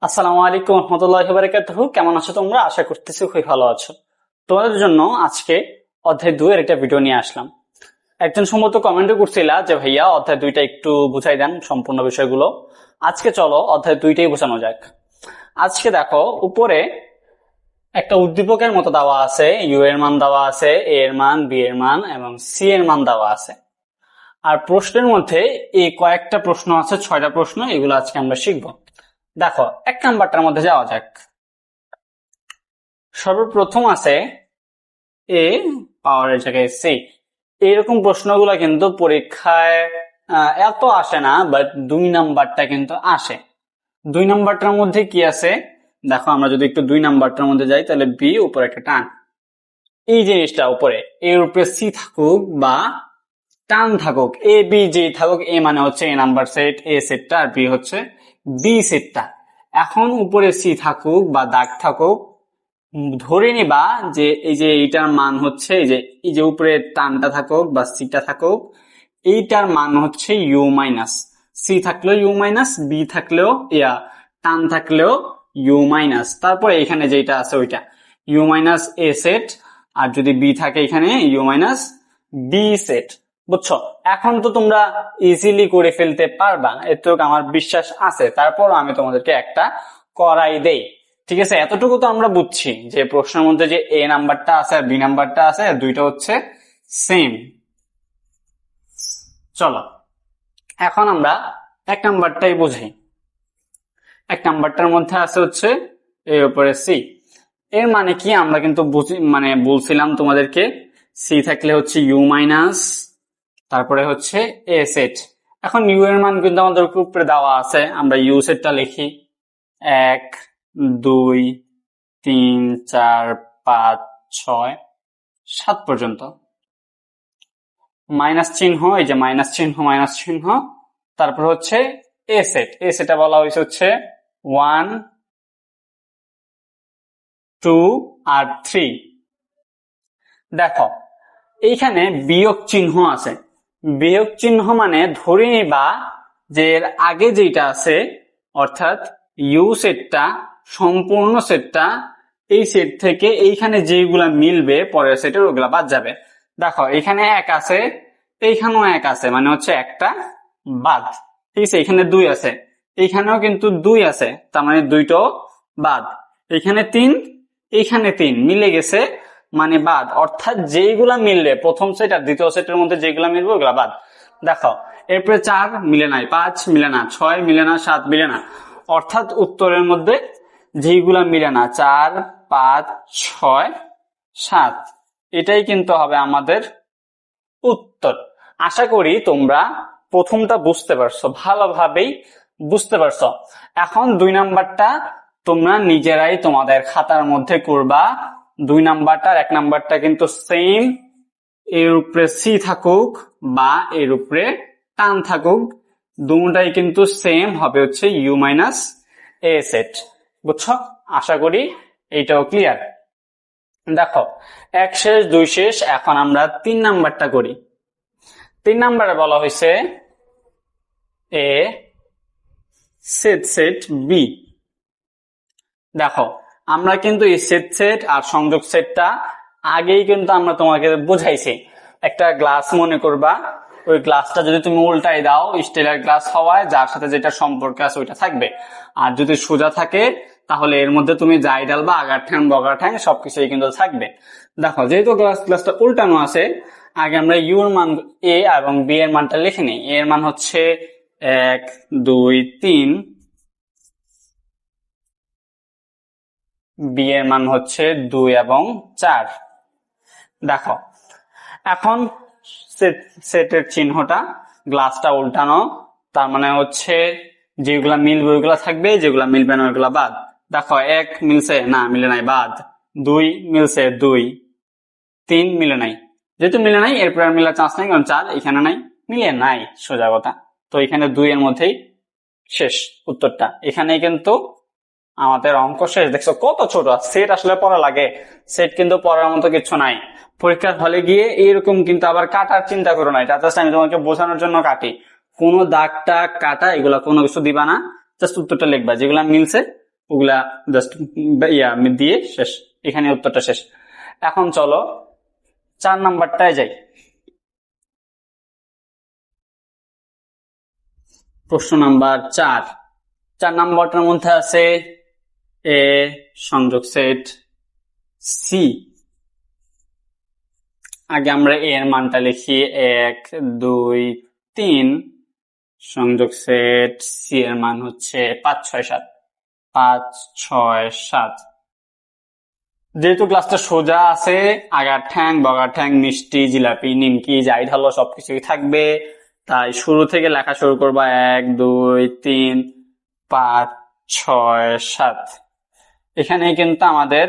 আসসালামু আলাইকুম রহমতুল্লাহি ওয়া বারাকাতুহু। কেমন আছো তোমরা? আশা করতেছি খুবই ভালো আছো। তোমাদের জন্য আজকে অধ্যায় 2 এর একটা ভিডিও নিয়ে আসলাম। একজন সম্ভবত কমেন্টও করছিলা যে ভাইয়া অধ্যায় 2টা একটু বুঝাই দেন সম্পূর্ণ বিষয়গুলো। আজকে চলো অধ্যায় 2টাই বোঝানো যাক। আজকে দেখো উপরে একটা উদ্দীপকের মতো দেওয়া আছে, ইউ এর মান দেওয়া আছে, এ এর মান, বি এর মান এবং সি এর মান দেওয়া আছে। আর প্রশ্নের মধ্যে এই কয়েকটা প্রশ্ন আছে, 6টা প্রশ্ন, এগুলো আজকে আমরা শিখবো। দেখো 1 নাম্বারটার মধ্যে যাওয়া যাক। সর্বপ্রথম আছে এ পাওয়ারের জায়গায় সি। এইরকম প্রশ্নগুলো কিন্তু পরীক্ষায় এত আসে না, বাট 2 নাম্বারটা কিন্তু আসে। 2 নাম্বারটার মধ্যে কি আছে দেখো, আমরা যদি একটু 2 নাম্বারটার মধ্যে যাই তাহলে বি উপরে একটা টান, এই জিনিসটা উপরে, এর উপরে সি থাকুক বা টান থাকুক, এ বি যেই থাকুক, এ মানে হচ্ছে এ নাম্বার সেট, এ সেটটা, আর বি হচ্ছে বি সেটটা। এখন উপরে সি থাকুক বা দাগ থাকুক, ধরে নিবা যে এই যে এইটার মান হচ্ছে এই যে উপরে টানটা থাকুক বা সিটা থাকুক, এইটার মান হচ্ছে ইউ মাইনাস। সি থাকলেও ইউ মাইনাস, বি থাকলেও টান থাকলেও ইউ মাইনাস, তারপরে এখানে যেটা আছে ওইটা ইউ মাইনাস এ সেট, আর যদি বি থাকে এখানে ইউ মাইনাস বি সেট। বুঝছো? এখন তো তোমরা ইজিলি করে ফেলতে পারবা, এতটুকু আমার বিশ্বাস আছে। তারপর আমি তোমাদেরকে একটা করাই দেই। ঠিক আছে, এতটুকু তো আমরা বুঝছি যে প্রশ্নের মধ্যে যে এ নাম্বারটা আছে আর বি নাম্বারটা আছে, দুইটা হচ্ছে সেম। চলো এখন আমরা 1 নাম্বারটাই বুঝি। 1 নাম্বারটার মধ্যে আছে হচ্ছে এর উপরে সি। এর মানে কি আমরা কিন্তু মানে বলছিলাম তোমাদেরকে, সি থাকলে হচ্ছে ইউ মাইনাস, তারপরে হচ্ছে এ সেট। এখন ইউ এর মান কিন্তু আমাদের উপরে দেওয়া আছে, আমরা ইউ সেটটা লিখি 1 2 3 4 5 6 7 পর্যন্ত। মাইনাস চিহ্ন, এই যে মাইনাস চিহ্ন, তারপর হচ্ছে এ সেট। এ সেটটা বলা হয়েছে হচ্ছে 1 2 আর 3। দেখো এইখানে বিয়োগ চিহ্ন আছে। বিয়োগ চিহ্ন মানে ধরে নিবা যে এর আগে যেটা আছে, অর্থাৎ ইউ সেটটা, সম্পূর্ণ সেটটা, এই সেট থেকে এইখানে যেগুলা মিলবে পরের সেটের ওগুলা বাদ যাবে। দেখো এখানে 1 আছে, এইখানেও 1 আছে, মানে হচ্ছে একটা বাদ। ঠিক আছে, এখানে 2 আছে, এইখানেও কিন্তু 2 আছে, তার মানে 2টো বাদ। এখানে 3, এইখানে 3 মিলে গেছে, মানে বাদ। অর্থাৎ যেইগুলা মিলবে প্রথম সেট আর দ্বিতীয় সেটের মধ্যে যেগুলা মিলবে ওগুলা বাদ। দেখো এরপরে 4 মিলে নাই, 5 মিলে না, 6 মিলে না, 7 মিলে না। অর্থাৎ উত্তরের মধ্যে যেইগুলা মিলে না 4 5 6 7, এটাই কিন্তু হবে আমাদের উত্তর। আশা করি তোমরা প্রথমটা বুঝতে পারছো, ভালোভাবেই বুঝতে পারছো। এখন 2 নাম্বারটা তোমরা নিজেরাই তোমাদের খাতার মধ্যে করবা। 2 নাম্বারটার 1 নাম্বারটা কিন্তু সেম, এর উপরে সি থাকুক বা এর উপরে টান থাকুক, দুটাই কিন্তু সেম হবে হচ্ছে ইউ মাইনাস এ সেট। বুঝছো? আশা করি এইটাও ক্লিয়ার। দেখো 1 শেষ 2 শেষ, এখন আমরা 3 নাম্বারটা করি। 3 নাম্বারে বলা হয়েছে এ সেট সেট বি। দেখো আমরা কিন্তু এই সেট সেট আর সংযোগ সেটটা আগেই কিন্তু আমরা তোমাকে বুঝাইছি। একটা গ্লাস মনে করবা, ওই গ্লাসটা যদি তুমি উল্টাই দাও, স্টিলের গ্লাস হওয়ায় যার সাথে যেটা সম্পর্ক আছে ওইটা থাকবে, আর যদি সোজা থাকে তাহলে এর মধ্যে তুমি যাই ডালবা, আগার ঠ্যাং বগার ঠ্যাং সবকিছুই কিন্তু থাকবে। দেখো যেহেতু গ্লাসটা উল্টানো আছে, আগে আমরা ইউ এর মান, এ এবং বি এর মানটা লিখে নিই। এর মান হচ্ছে 1 2 3, বি এর মান হচ্ছে 2 এবং 4। দেখো এখন সেটের চিহ্নটা, গ্লাসটা উল্টানো, তার মানে হচ্ছে যেগুলা মিলবে ওইগুলা থাকবে, যেগুলা মিলবে না ওইগুলা বাদ। দেখো 1 মিলছে না, মিলে নাই, বাদ। 2 মিলছে, 2 3 মিলে নাই, যেহেতু মিলে নাই এরপর আর মিলার চান্স নাই, কারণ 4 এখানে নাই, মিলে নাই, সোজা কথা। তো এখানে 2 এর মধ্যেই শেষ উত্তরটা। এখানে কিন্তু আমাদের অঙ্ক শেষ। দেখছো কত ছোট সেট, আসলে পড়া লাগে? সেট কিন্তু পড়ার মতো কিছু নাই। পরীক্ষার হলে গিয়ে এরকম কিন্তু আবার কাটার চিন্তা করো না, এটা জাস্ট আমি তোমাকে বোঝানোর জন্য কাটি। কোনো দাগটা কাটা এগুলা কোনো কিছু দিবা না, জাস্ট উত্তরটা লিখবা, যেগুলা মিলছে ওগুলা জাস্ট দিয়ে শেষ, এখানে উত্তরটা শেষ। এখন চলো 4 নাম্বারটায় যাই। প্রশ্ন নাম্বার 4 নাম্বারটার মধ্যে আছে এ সংযোগ সেট সি। আগে আমরা এ এর মানটা লিখি 1 2 3, সংযোগ সেট সি এর মান হচ্ছে 5 6 7, 5 6 7। যেহেতু ক্লাসটা সোজা আছে, আগার ঠ্যাং বগার ঠ্যাং মিষ্টি জিলাপি নিমকি যাই ঢালো সবকিছুই থাকবে, তাই শুরু থেকে লেখা শুরু করবা 1 2 3 5 6 7। এখানে কিন্তু আমাদের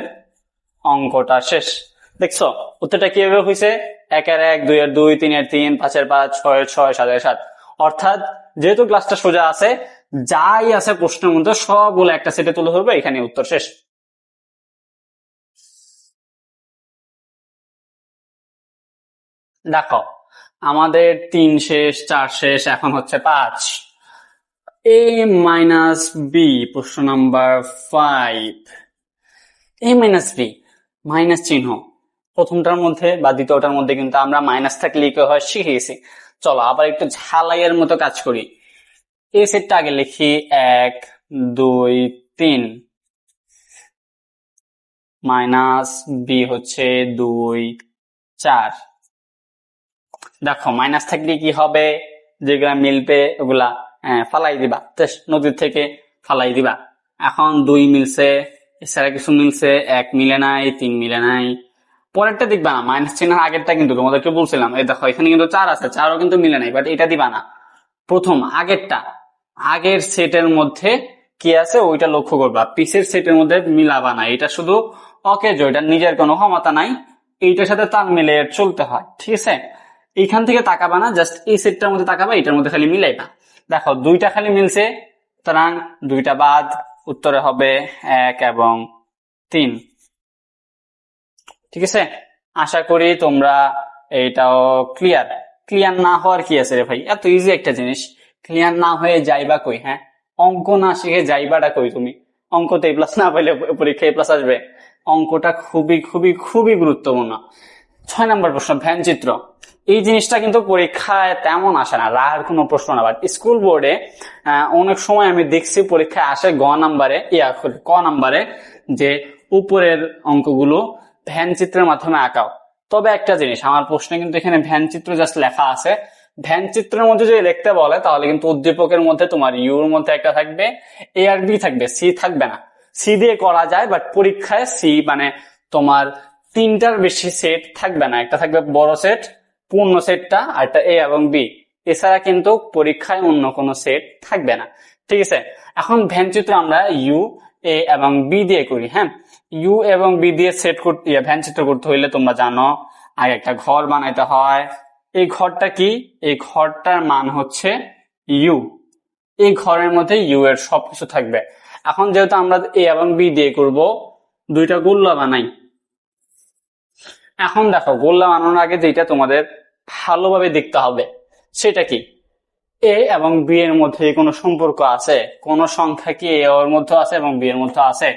অঙ্কটা শেষ। দেখছো উত্তরটা কিভাবে হয়েছে? 1 এর 1, 2 এর 2, 3 এর 3, 5 এর 5, 6 এর 6, 7 এর 7। অর্থাৎ যেহেতু ক্লাসটা সোজা আছে, যাই আছে প্রশ্নের মধ্যে সবগুলো একটা সেটে তুলে ধরবে, এখানে উত্তর শেষ। দেখো আমাদের 3 শেষ, 4 শেষ, এখন হচ্ছে 5। a মাইনাস বি, প্রশ্ন number 5। a minus B, minus চিহ্ন প্রথমটার মধ্যে বা দ্বিতীয়টার মধ্যে কিন্তু আমরা মাইনাস থাকলে কি হয় শিখেছি। চলো আবার একটু ঝালাইয়ের মতো কাজ করি। এই সেটটা আগে লিখি 1 2 3, মাইনাস বি হচ্ছে 2 4। দেখো মাইনাস থাকলে কি হবে, যেগুলা মিলবে ওগুলা ফালাই দিবা, নদীর থেকে ফালাই দিবা। এখন 2 মিলছে, এছাড়া কিছু মিলছে, 1 মিলে নাই, 3 মিলে নাই। পরেরটা দেখবা না, মাইনাস চিহ্নের আগেরটা কিন্তু তোমাদেরকে বলছিলাম, এই দেখো এখানে কিন্তু 4 আছে, 4ও কিন্তু মিলে নাই, বাট এটা দিবা না। প্রথম আগেরটা, আগের সেটের মধ্যে কি আছে ওইটা লক্ষ্য করবা, পিসের সেটের মধ্যে মিলাবা না। এটা শুধু অকেজ, এটা নিজের কোনো ক্ষমতা নাই, এইটার সাথে তাল মিলে চলতে হয়, ঠিক আছে? এইখান থেকে তাকাবা না, জাস্ট এই সেটটার মধ্যে তাকাবা, এটার মধ্যে খালি মিলাইবা। দেখো 2টা খালি মিলছে, সুতরাং 2টা বাদ, উত্তরে হবে 1 এবং 3। ঠিক আছে, আশা করি তোমরা এইটাও ক্লিয়ার। ক্লিয়ার না হওয়ার কি আছে রে ভাই, এত ইজি একটা জিনিস, ক্লিয়ার না হয়ে যাইবা কই? হ্যাঁ, অঙ্ক না শিখে যাইবাটা কই তুমি? অঙ্কতে এ প্লাস না পাইলে পরীক্ষায় এ প্লাস আসবে? অঙ্কটা খুবই খুবই খুবই গুরুত্বপূর্ণ। 6 নম্বর প্রশ্ন, ভ্যান চিত্র। এই জিনিসটা কিন্তু পরীক্ষায় তেমন আসে না, রার কোনো প্রশ্ন না, বাট স্কুল বোর্ডে অনেক সময় আমি দেখছি পরীক্ষায় আসে ক নাম্বারে যে উপরের অঙ্কগুলো ভ্যান চিত্রের মাধ্যমে আঁকাও। তবে একটা জিনিস, আমার প্রশ্নে কিন্তু এখানে ভ্যান চিত্র জাস্ট লেখা আছে। ভ্যান চিত্রের মধ্যে যদি লিখতে বলে তাহলে কিন্তু উদ্দীপকের মধ্যে তোমার ইউর মধ্যে একটা থাকবে, এ আর বি থাকবে, সি থাকবে না। সি দিয়ে করা যায়, বাট পরীক্ষায় সি মানে তোমার 3টার বেশি সেট থাকবে না, একটা থাকবে বড় সেট পূর্ণ সেটটা, আর একটা এ এবং বি। এছাড়া কিন্তু পরীক্ষায় অন্য কোনো সেট থাকবে না, ঠিক আছে? এখন ভ্যান চিত্র আমরা ইউ এ এবং বি দিয়ে করি। হ্যাঁ, ইউ এবং বি দিয়ে সেট করতে ভ্যান চিত্র করতে হইলে তোমরা জানো আগে একটা ঘর বানাইতে হয়। এই ঘরটা কি? এই ঘরটার মান হচ্ছে ইউ। এই ঘরের মধ্যে ইউ এর সবকিছু থাকবে। এখন যেহেতু আমরা এ এবং বি দিয়ে করব, 2টা গোল্লা বানাই। এখন দেখো গোল্লা বানানোর আগে যেটা তোমাদের ভালোভাবে দেখতে হবে সেটা কি, এ এবং বি এর মধ্যে কোনো সম্পর্ক আছে? কোন সংখ্যা কি এ এর মধ্যে আছে এবং বি এর মধ্যে আছে?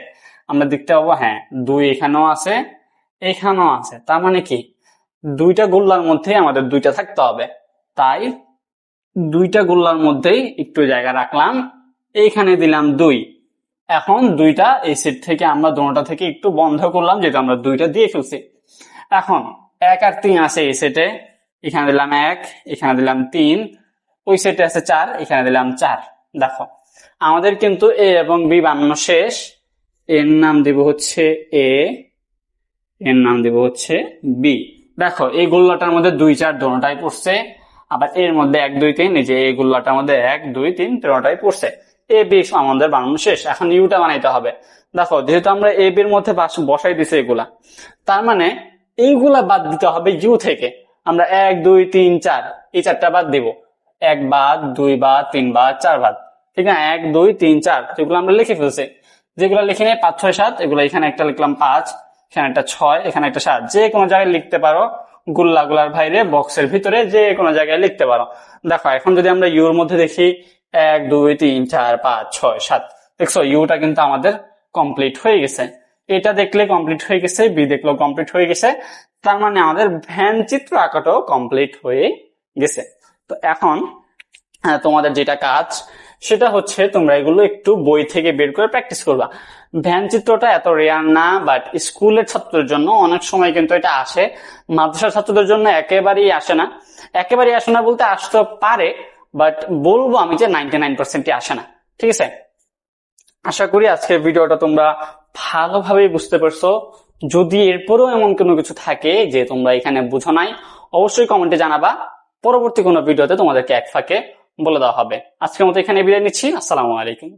আমরা দেখতে পাবো হ্যাঁ, 2 এখানেও আছে, এখানেও আছে। তার মানে কি 2টা গোল্লার মধ্যে আমাদের 2টা থাকতে হবে। তাই 2টা গোল্লার মধ্যেই একটু জায়গা রাখলাম, এইখানে দিলাম 2। এখন 2টা এই সেট থেকে আমরা দোনোটা থেকে একটু বন্ধ করলাম, যেহেতু আমরা 2টা দিয়ে ফেলছি। এখন 1 আর 3 আছে এই সেটে, এখানে দিলাম 1, এখানে দিলাম 3। ওই সেটে আছে 4, এখানে দিলাম 4। দেখো আমাদের কিন্তু এ এবং বি বানানো শেষ। এর নাম দেব হচ্ছে এ, এর নাম দেব হচ্ছে বি। দেখো এই গোল্লাটার মধ্যে 2 4 দোনোটাই পড়ছে, আবার এর মধ্যে 1 2 3, এই যে এই গোল্লাটার মধ্যে 1 2 3 দোনোটাই পড়ছে। এ বি আমাদের বানানো শেষ, এখন ইউটা বানাইতে হবে। দেখো যেহেতু আমরা এ বির মধ্যে বসাই দিছি এগুলা, তার মানে এইগুলা বাদ দিতে হবে ইউ থেকে। আমরা 1 2 3 4 এই 4টা বাদ দিব, 1 বাদ, 2 বাদ, 3 বাদ, 4 বাদ। ঠিক না? 1 2 3 4 যেগুলো আমরা লিখে ফেলছি, যেগুলো লিখে নেই 5 6 7, এগুলো এখানে একটা লিখলাম 5, এখানে একটা 6, এখানে একটা 7, যে কোনো জায়গায় লিখতে পারো, গুল্লার বাইরে বক্সের ভিতরে যে কোনো জায়গায় লিখতে পারো। দেখো এখন যদি আমরা ইউর মধ্যে দেখি 1 2 3 4 5 6 7, দেখছো ইউটা কিন্তু আমাদের কমপ্লিট হয়ে গেছে। এটা দেখলে কমপ্লিট হয়ে গেছে, বি দেখলেও কমপ্লিট হয়ে গেছে, তার মানে আমাদের ভ্যান চিত্র আঁকাটাও কমপ্লিট হয়ে গেছে। তো এখন তোমাদের যেটা কাজ সেটা হচ্ছে তোমরা এগুলো একটু বই থেকে বের করে প্র্যাকটিস করবা। ভ্যান চিত্রটা এত রেয়ার না, বাট স্কুলের ছাত্রদের জন্য অনেক সময় কিন্তু এটা আসে, মাদ্রাসার ছাত্রদের জন্য একেবারেই আসে না। একেবারেই আসে না বলতে আসতে পারে, বাট বলবো আমি যে 99% আসে না। ঠিক আছে, আশা করি আজকের ভিডিওটা তোমরা ভালোভাবে বুঝতে পারছো। যদি এরপরও এমন কোনো কিছু থাকে যে তোমরা এখানে বুঝো নাই, অবশ্যই কমেন্টে জানাবা, পরবর্তী কোনো ভিডিওতে তোমাদেরকে এক ফাঁকে বলে দেওয়া হবে। আজকের মতো এখানে বিদায় নিচ্ছি। আসসালামু আলাইকুম।